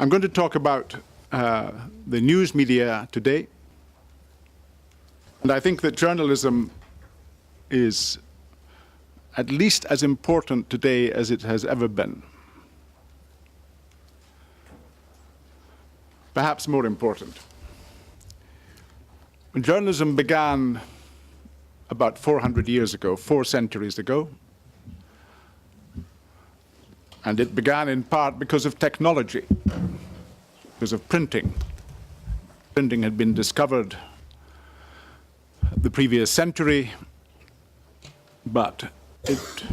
I'm going to talk about the news media today. And I think that journalism is at least as important today as it has ever been. Perhaps more important. When journalism began about 400 years ago, 4 centuries ago, and it began in part because of technology, because of printing. Printing had been discovered the previous century, but it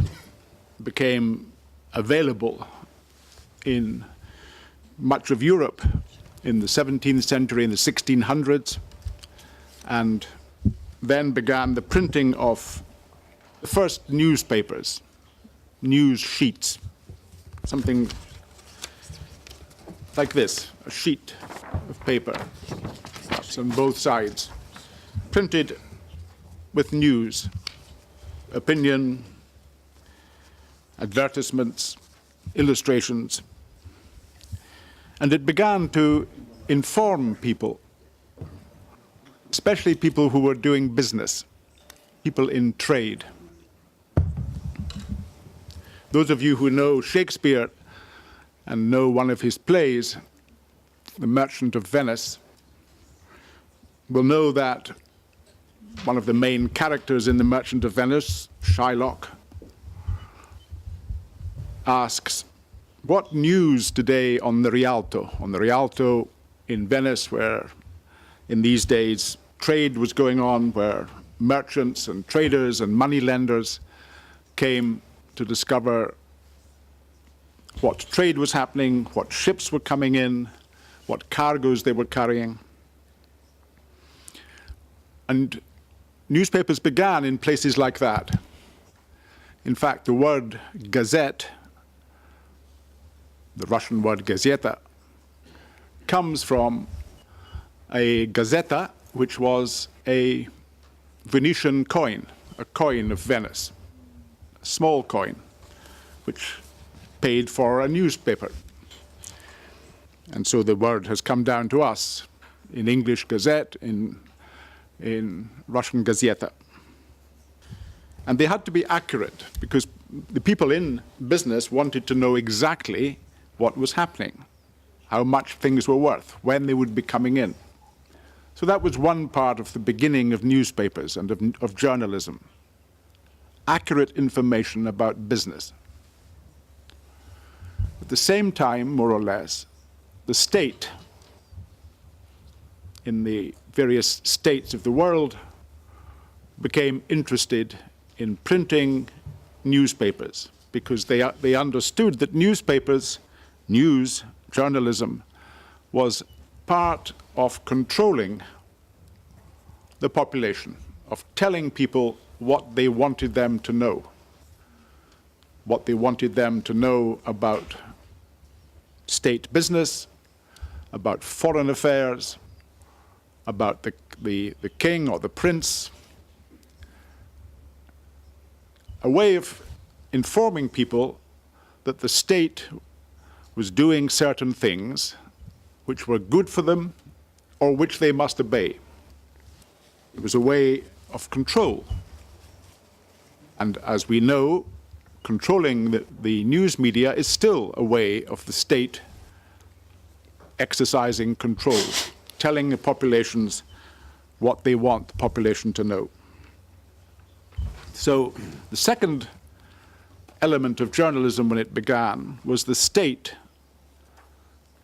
became available in much of Europe in the 17th century, in the 1600s, and then began the printing of the first newspapers, news sheets, something like this, a sheet of paper, perhaps on both sides, printed with news, opinion, advertisements, illustrations. And it began to inform people, especially people who were doing business, people in trade. Those of you who know Shakespeare and know one of his plays, The Merchant of Venice, will know that one of the main characters in The Merchant of Venice, Shylock, asks, what news today on the Rialto? On the Rialto in Venice, where in these days trade was going on, where merchants and traders and moneylenders came to discover what trade was happening, what ships were coming in, what cargoes they were carrying. And newspapers began in places like that. In fact, the word gazette, the Russian word gazeta, comes from a gazeta, which was a Venetian coin, a coin of Venice, a small coin, which paid for a newspaper. And so the word has come down to us in English gazette, in Russian gazeta. And they had to be accurate because the people in business wanted to know exactly what was happening, how much things were worth, when they would be coming in. So that was one part of the beginning of newspapers and of journalism. Accurate information about business. At the same time, more or less, the state in the various states of the world became interested in printing newspapers because they understood that newspapers, news, journalism, was part of controlling the population, of telling people what they wanted them to know, what they wanted them to know about state business, about foreign affairs, about the king or the prince. A way of informing people that the state was doing certain things which were good for them or which they must obey. It was a way of control. And as we know, controlling the news media is still a way of the state exercising control, telling the populations what they want the population to know. So the second element of journalism when it began was the state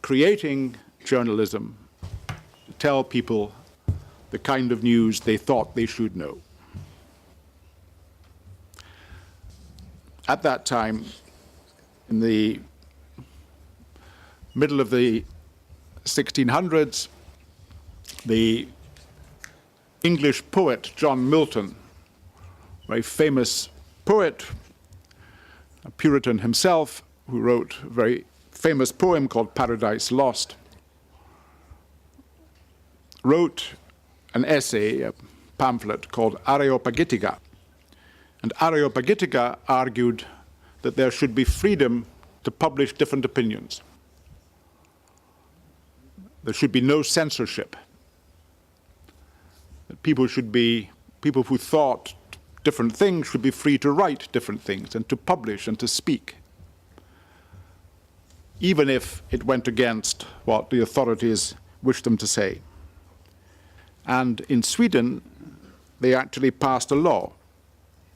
creating journalism to tell people the kind of news they thought they should know. At that time, in the middle of the 1600s, the English poet John Milton, a very famous poet, a Puritan himself, who wrote a very famous poem called Paradise Lost, wrote an essay, a pamphlet called Areopagitica. And Areopagitica argued that there should be freedom to publish different opinions. there should be no censorship. That people who thought different things should be free to write different things and to publish and to speak, even if it went against what the authorities wished them to say. And in Sweden, they actually passed a law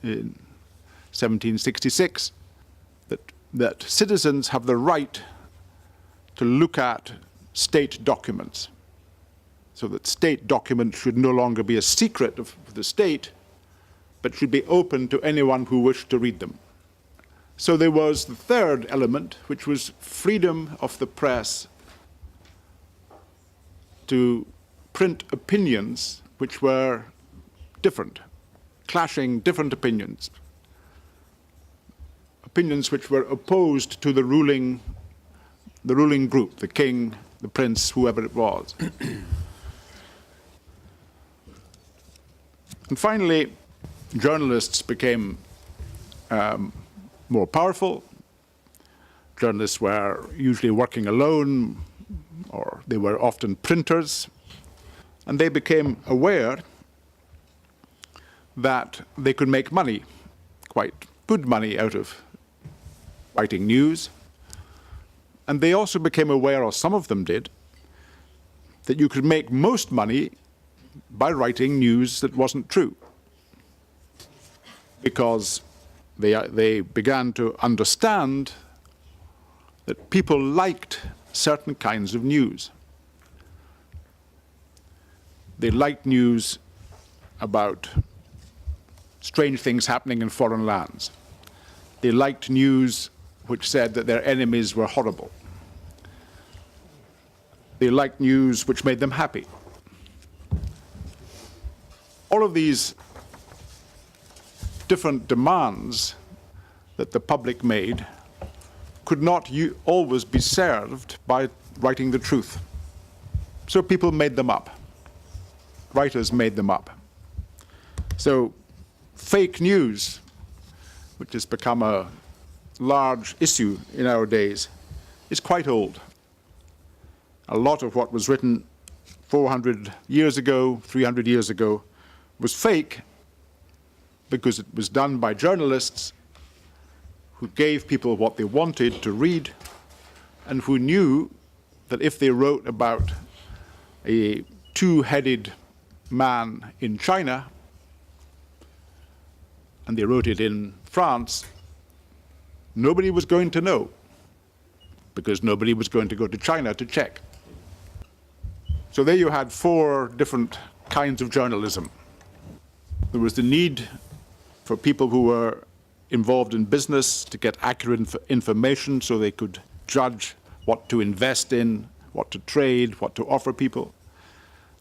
in 1766 that citizens have the right to look at state documents, so that state documents should no longer be a secret of the state, but should be open to anyone who wished to read them. So there was the third element, which was freedom of the press to print opinions which were different, clashing different opinions, opinions which were opposed to the ruling group, the king, the prince, whoever it was. And finally, journalists became more powerful. Journalists were usually working alone, or they were often printers, and they became aware that they could make money, quite good money, out of writing news. And they also became aware, or some of them did, that you could make most money by writing news that wasn't true, because they began to understand that people liked certain kinds of news. They liked news about strange things happening in foreign lands. They liked news which said that their enemies were horrible. They liked news which made them happy. All of these different demands that the public made could not always be served by writing the truth. So people made them up. Writers made them up. So fake news, which has become a large issue in our days, is quite old. A lot of what was written 400 years ago, 300 years ago, was fake because it was done by journalists who gave people what they wanted to read and who knew that if they wrote about a two-headed man in China and they wrote it in France, nobody was going to know, because nobody was going to go to China to check. So there you had four different kinds of journalism. There was the need for people who were involved in business to get accurate information so they could judge what to invest in, what to trade, what to offer people.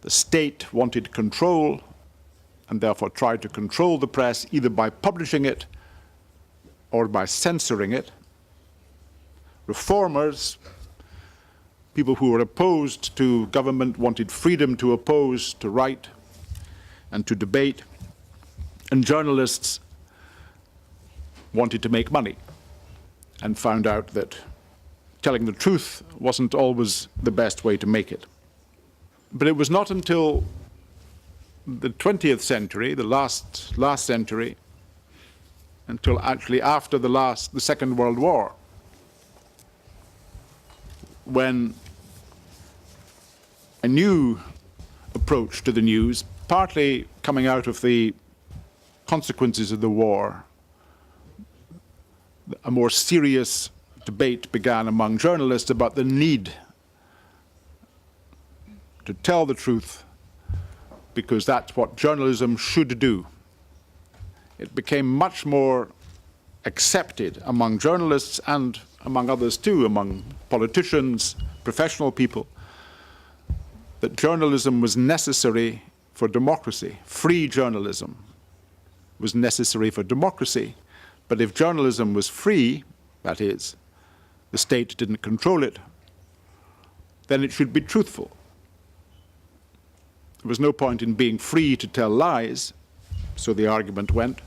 The state wanted control and therefore tried to control the press either by publishing it or by censoring it. Reformers, people who were opposed to government, wanted freedom to oppose, to write, and to debate. And journalists wanted to make money and found out that telling the truth wasn't always the best way to make it. But it was not until the 20th century, the last century, until actually after the Second World War, when a new approach to the news, partly coming out of the consequences of the war, a more serious debate began among journalists about the need to tell the truth, because that's what journalism should do. It became much more accepted among journalists and among others too, among politicians, professional people, that journalism was necessary for democracy. Free journalism was necessary for democracy. But if journalism was free, that is, the state didn't control it, then it should be truthful. There was no point in being free to tell lies, so the argument went.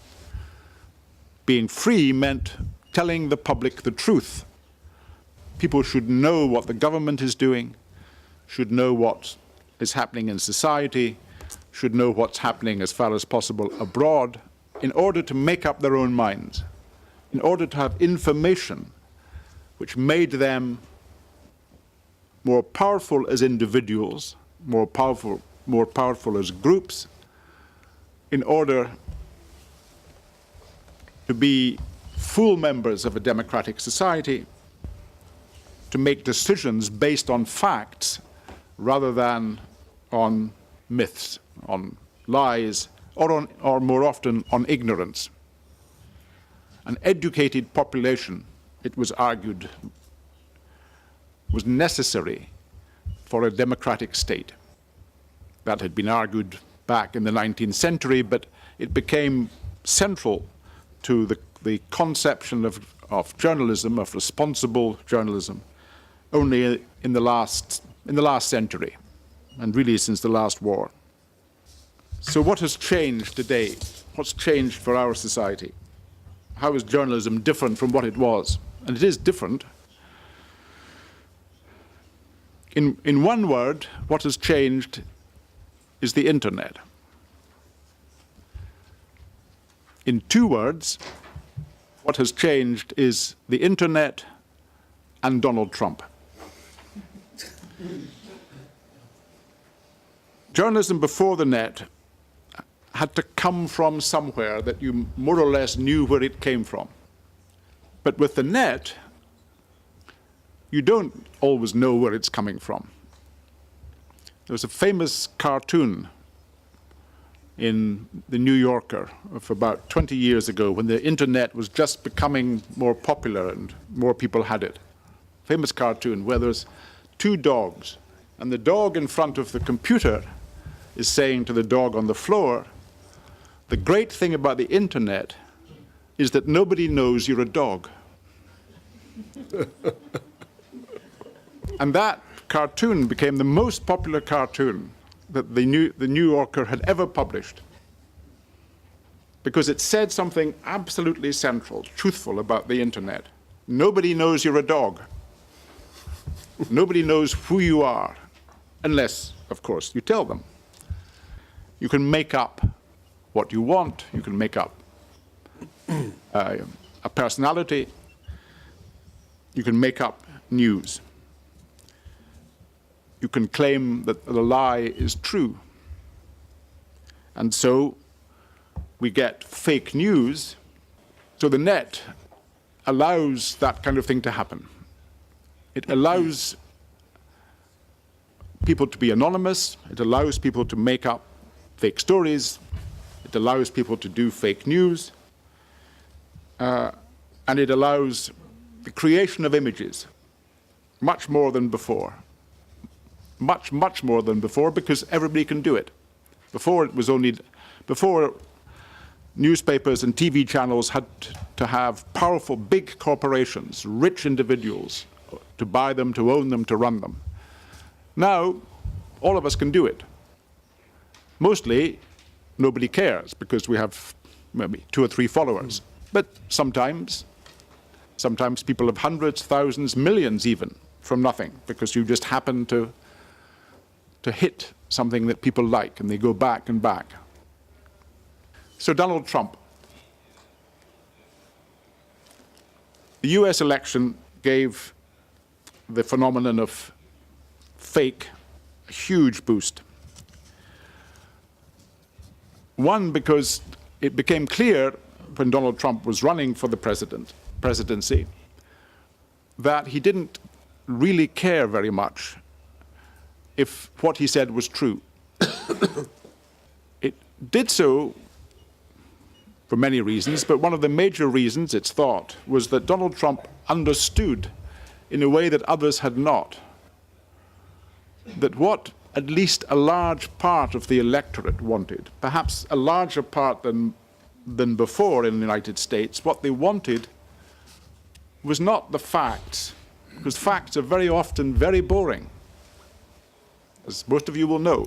Being free meant telling the public the truth. People should know what the government is doing. should know what is happening in society, should know what's happening as far as possible abroad, in order to make up their own minds, in order to have information which made them more powerful as individuals, more powerful as groups, in order to be full members of a democratic society, to make decisions based on facts rather than on myths, on lies, or more often on ignorance. An educated population, it was argued, was necessary for a democratic state. That had been argued back in the 19th century, but it became central to the conception of journalism, of responsible journalism, only in the last century, and really since the last war. So what has changed today? What's changed for our society? How is journalism different from what it was? And it is different. In one word, what has changed is the internet. In two words, what has changed is the internet and Donald Trump. Journalism before the net had to come from somewhere that you more or less knew where it came from. But with the net, you don't always know where it's coming from. There was a famous cartoon in the New Yorker of about 20 years ago when the internet was just becoming more popular and more people had it. Famous cartoon where there's two dogs, and the dog in front of the computer is saying to the dog on the floor, "The great thing about the internet is that nobody knows you're a dog." And that cartoon became the most popular cartoon that the New Yorker had ever published, because it said something absolutely central, truthful about the internet. Nobody knows you're a dog. Nobody knows who you are, unless, of course, you tell them. You can make up what you want. You can make up a personality. You can make up news. You can claim that the lie is true. And so we get fake news. So the net allows that kind of thing to happen. It allows people to be anonymous. It allows people to make up fake stories. It allows people to do fake news. And it allows the creation of images much more than before. Much, much more than before, because everybody can do it. Before newspapers and TV channels had to have powerful, big corporations, rich individuals, to buy them, to own them, to run them. Now, all of us can do it. Mostly, nobody cares, because we have maybe 2 or 3 followers. But sometimes people have hundreds, thousands, millions even, from nothing, because you just happen to hit something that people like, and they go back and back. So Donald Trump. The US election gave the phenomenon of fake a huge boost. One, because it became clear when Donald Trump was running for the presidency that he didn't really care very much if what he said was true. It did so for many reasons, but one of the major reasons, it's thought, was that Donald Trump understood in a way that others had not, that what at least a large part of the electorate wanted, perhaps a larger part than before in the United States, what they wanted was not the facts, because facts are very often very boring, as most of you will know.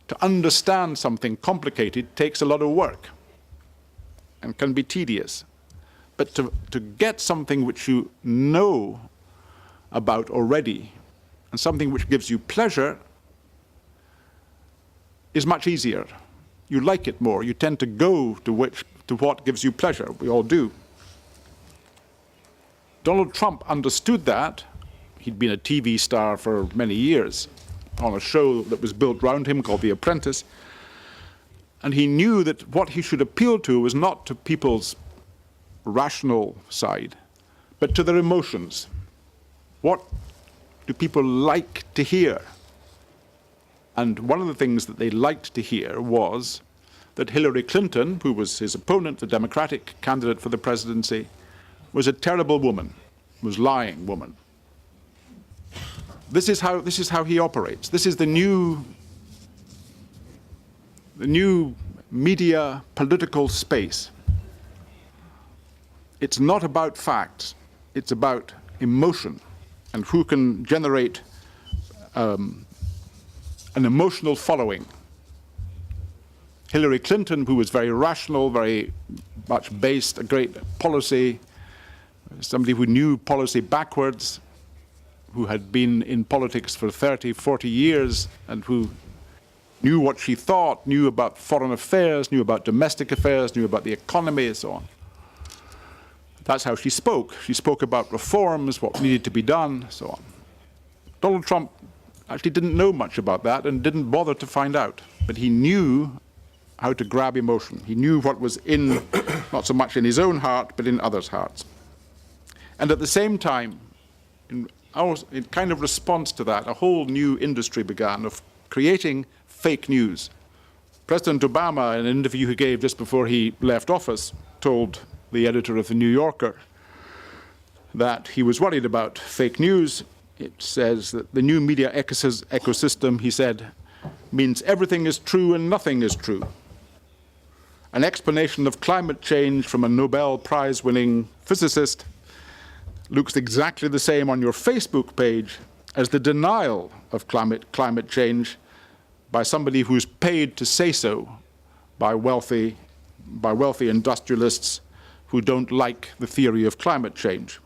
To understand something complicated takes a lot of work and can be tedious. But to get something which you know about already and something which gives you pleasure is much easier. You like it more. You tend to go to what gives you pleasure. We all do. Donald Trump understood that. He'd been a TV star for many years on a show that was built around him called The Apprentice. And he knew that what he should appeal to was not to people's rational side, but to their emotions. What do people like to hear? And one of the things that they liked to hear was that Hillary Clinton, who was his opponent, the Democratic candidate for the presidency, was a terrible woman, was lying woman. This is how he operates. This is the new media political space. It's not about facts. It's about emotion and who can generate an emotional following. Hillary Clinton, who was very rational, very much based, a great policy, somebody who knew policy backwards, who had been in politics for 30, 40 years, and who knew what she thought, knew about foreign affairs, knew about domestic affairs, knew about the economy, and so on. That's how she spoke. She spoke about reforms, what needed to be done, so on. Donald Trump actually didn't know much about that and didn't bother to find out, but he knew how to grab emotion. He knew what was in, not so much in his own heart, but in others' hearts. And at the same time, in kind of response to that, a whole new industry began of creating fake news. President Obama, in an interview he gave just before he left office, told the editor of The New Yorker that he was worried about fake news. It says that the new media ecosystem, he said, means everything is true and nothing is true. An explanation of climate change from a Nobel Prize-winning physicist looks exactly the same on your Facebook page as the denial of climate change by somebody who's paid to say so by wealthy industrialists who don't like the theory of climate change.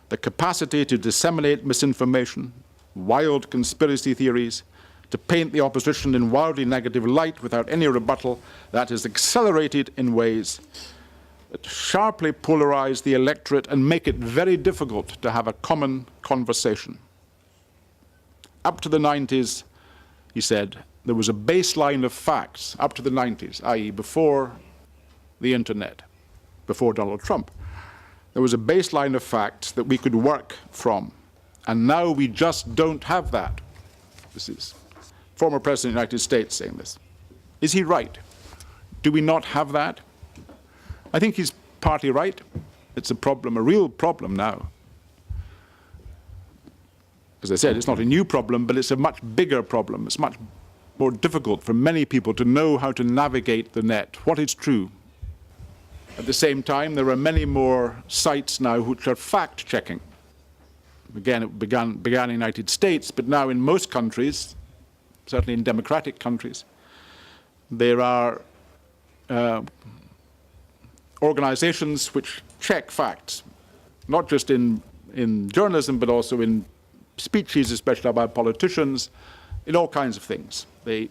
The capacity to disseminate misinformation, wild conspiracy theories, to paint the opposition in wildly negative light without any rebuttal, that is accelerated in ways that sharply polarize the electorate and make it very difficult to have a common conversation. Up to the 90s, he said, there was a baseline of facts up to the 90s, i.e. before the internet, before Donald Trump. There was a baseline of facts that we could work from, and now we just don't have that. This is former President of the United States saying this. Is he right? Do we not have that? I think he's partly right. It's a problem, a real problem now. As I said, it's not a new problem, but it's a much bigger problem. It's much more difficult for many people to know how to navigate the net, what is true. At the same time, there are many more sites now which are fact-checking. Again, it began in the United States, but now in most countries, certainly in democratic countries, there are organizations which check facts, not just in journalism, but also in speeches, especially by politicians, in all kinds of things. They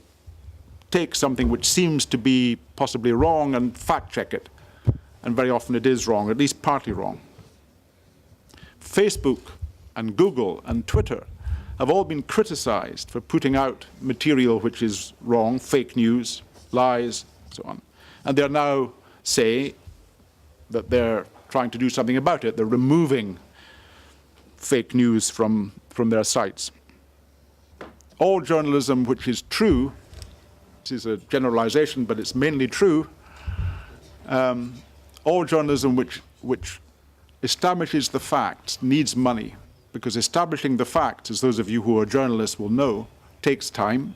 take something which seems to be possibly wrong and fact-check it. And very often it is wrong, at least partly wrong. Facebook and Google and Twitter have all been criticized for putting out material which is wrong, fake news, lies, so on. And they're now say that they're trying to do something about it. They're removing fake news from their sites. All journalism which is true, this is a generalization, but it's mainly true, all journalism which establishes the facts needs money, because establishing the facts, as those of you who are journalists will know, takes time,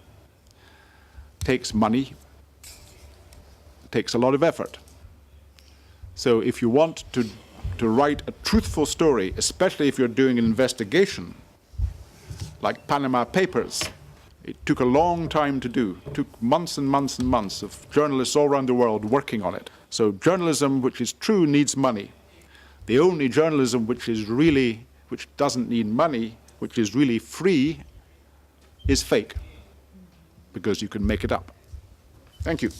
takes money, takes a lot of effort. So if you want to write a truthful story, especially if you're doing an investigation, like Panama Papers, it took a long time to do. It took months and months and months of journalists all around the world working on it. So journalism which is true needs money. The only journalism which doesn't need money which is really free, is fake, because you can make it up. Thank you.